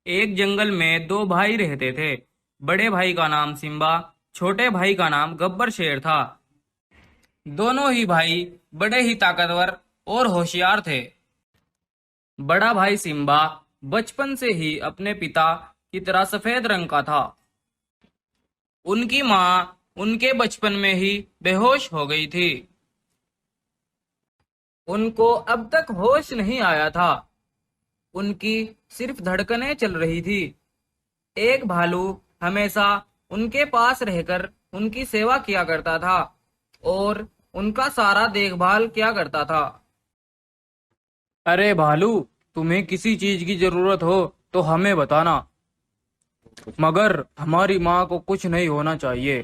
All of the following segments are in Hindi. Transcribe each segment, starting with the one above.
एक जंगल में दो भाई रहते थे। बड़े भाई का नाम सिम्बा, छोटे भाई का नाम गब्बर शेर था। दोनों ही भाई बड़े ही ताकतवर और होशियार थे। बड़ा भाई सिम्बा बचपन से ही अपने पिता की तरह सफेद रंग का था। उनकी माँ उनके बचपन में ही बेहोश हो गई थी। उनको अब तक होश नहीं आया था। उनकी सिर्फ धड़कनें चल रही थी। एक भालू हमेशा उनके पास रहकर उनकी सेवा किया करता था और उनका सारा देखभाल किया करता था। अरे भालू, तुम्हें किसी चीज की जरूरत हो तो हमें बताना, मगर हमारी माँ को कुछ नहीं होना चाहिए।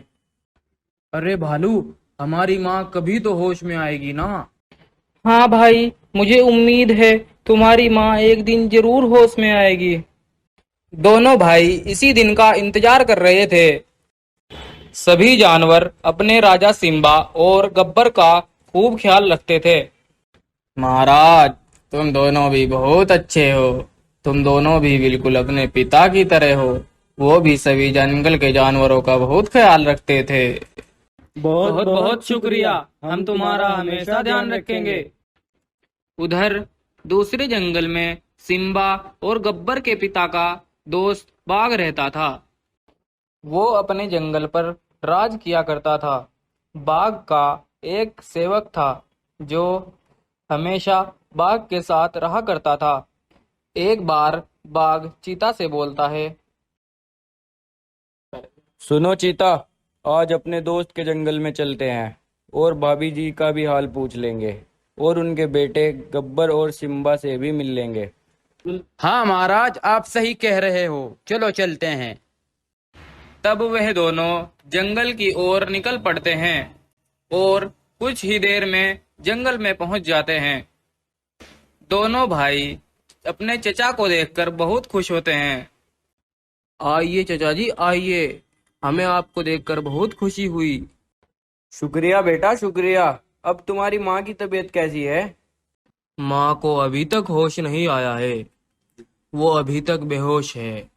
अरे भालू, हमारी माँ कभी तो होश में आएगी ना। हाँ भाई, मुझे उम्मीद है तुम्हारी माँ एक दिन जरूर होश में आएगी। दोनों भाई इसी दिन का इंतजार कर रहे थे। सभी जानवर अपने राजा सिम्बा और गब्बर का खूब ख्याल रखते थे। महाराज, तुम दोनों भी बहुत अच्छे हो। तुम दोनों भी बिल्कुल अपने पिता की तरह हो। वो भी सभी जंगल के जानवरों का बहुत ख्याल रखते थे। बहुत बहुत बहुत बहुत शुक्रिया। शुक्रिया। हम हम तुम्हारा तुम्हारा हमेशा हमेशा ध्यान ध्यान रखेंगे। रखेंगे। उधर दूसरे जंगल में सिम्बा और गब्बर के पिता का दोस्त बाघ रहता था। वो अपने जंगल पर राज किया करता था। बाघ का एक सेवक था जो हमेशा बाघ के साथ रहा करता था। एक बार बाघ चीता से बोलता है। सुनो चीता, आज अपने दोस्त के जंगल में चलते हैं और भाभी जी का भी हाल पूछ लेंगे और उनके बेटे गब्बर और सिम्बा से भी मिल लेंगे। हाँ महाराज, आप सही कह रहे हो, चलो चलते हैं। तब वह दोनों जंगल की ओर निकल पड़ते हैं और कुछ ही देर में जंगल में पहुंच जाते हैं। दोनों भाई अपने चचा को देखकर बहुत खुश होते हैं। आइए चचा जी, आइए। हमें आपको देखकर बहुत खुशी हुई। शुक्रिया बेटा, शुक्रिया। अब तुम्हारी माँ की तबीयत कैसी है? माँ को अभी तक होश नहीं आया है। वो अभी तक बेहोश है।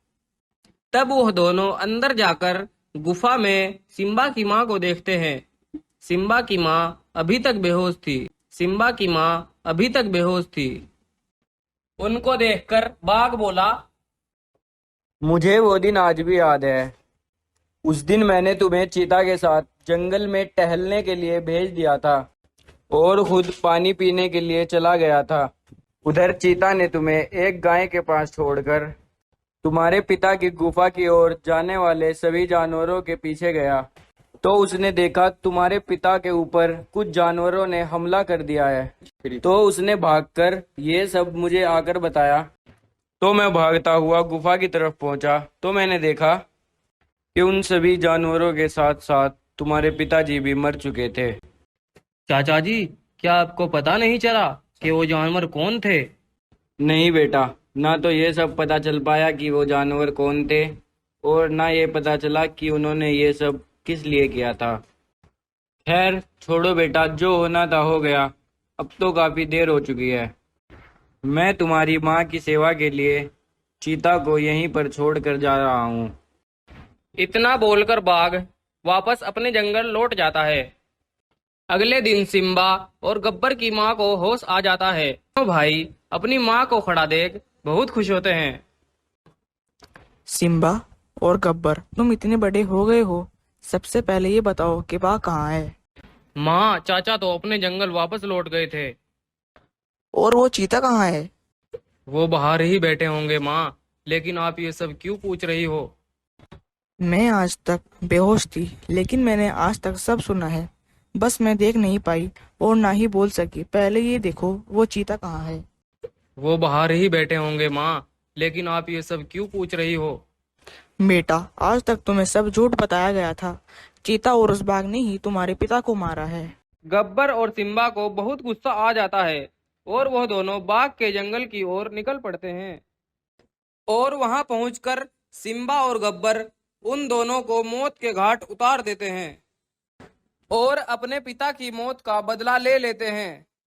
तब वह दोनों अंदर जाकर गुफा में सिम्बा की माँ को देखते हैं। सिम्बा की माँ अभी तक बेहोश थी। सिम्बा की माँ अभी तक बेहोश थी। उनको देखकर बाघ बोला। मुझे वो दिन आज भी याद है। उस दिन मैंने तुम्हें चीता के साथ जंगल में टहलने के लिए भेज दिया था और खुद पानी पीने के लिए चला गया था। उधर चीता ने तुम्हें एक गाय के पास छोड़कर तुम्हारे पिता की गुफा की ओर जाने वाले सभी जानवरों के पीछे गया। तो उसने देखा तुम्हारे पिता के ऊपर कुछ जानवरों ने हमला कर दिया है। तो उसने भागकर ये सब मुझे आकर बताया। तो मैं भागता हुआ गुफा की तरफ पहुंचा तो मैंने देखा कि उन सभी जानवरों के साथ साथ तुम्हारे पिताजी भी मर चुके थे। चाचा जी, क्या आपको पता नहीं चला कि वो जानवर कौन थे? नहीं बेटा, ना तो ये सब पता चल पाया कि वो जानवर कौन थे और ना ये पता चला कि उन्होंने ये सब किस लिए किया था। खैर छोड़ो बेटा, जो होना था हो गया। अब तो काफी देर हो चुकी है। मैं तुम्हारी माँ की सेवा के लिए चीता को यहीं पर छोड़ कर जा रहा हूँ। इतना बोलकर बाघ वापस अपने जंगल लौट जाता है। अगले दिन सिम्बा और गब्बर की माँ को होश आ जाता है। दोनों भाई अपनी माँ को खड़ा देख बहुत खुश होते हैं। सिम्बा और गब्बर, तुम इतने बड़े हो गए हो। सबसे पहले ये बताओ कि बाघ कहाँ है? माँ, चाचा तो अपने जंगल वापस लौट गए थे। और वो चीता कहाँ है? वो बाहर ही बैठे होंगे माँ, लेकिन आप ये सब क्यों पूछ रही हो? मैं आज तक बेहोश थी, लेकिन मैंने आज तक सब सुना है। बस मैं देख नहीं पाई और ना ही बोल सकी। पहले ये देखो, वो चीता कहाँ है? वो बाहर ही बैठे होंगे माँ, लेकिन आप ये सब क्यों पूछ रही हो? बेटा, आज तक तुम्हें सब झूठ बताया गया था। चीता और उस बाघ ने ही तुम्हारे पिता को मारा है। गब्बर और सिम्बा को बहुत गुस्सा आ जाता है और वह दोनों बाघ के जंगल की ओर निकल पड़ते हैं। और वहां पहुंचकर सिम्बा और गब्बर उन दोनों को मौत के घाट उतार देते हैं और अपने पिता की मौत का बदला ले लेते हैं।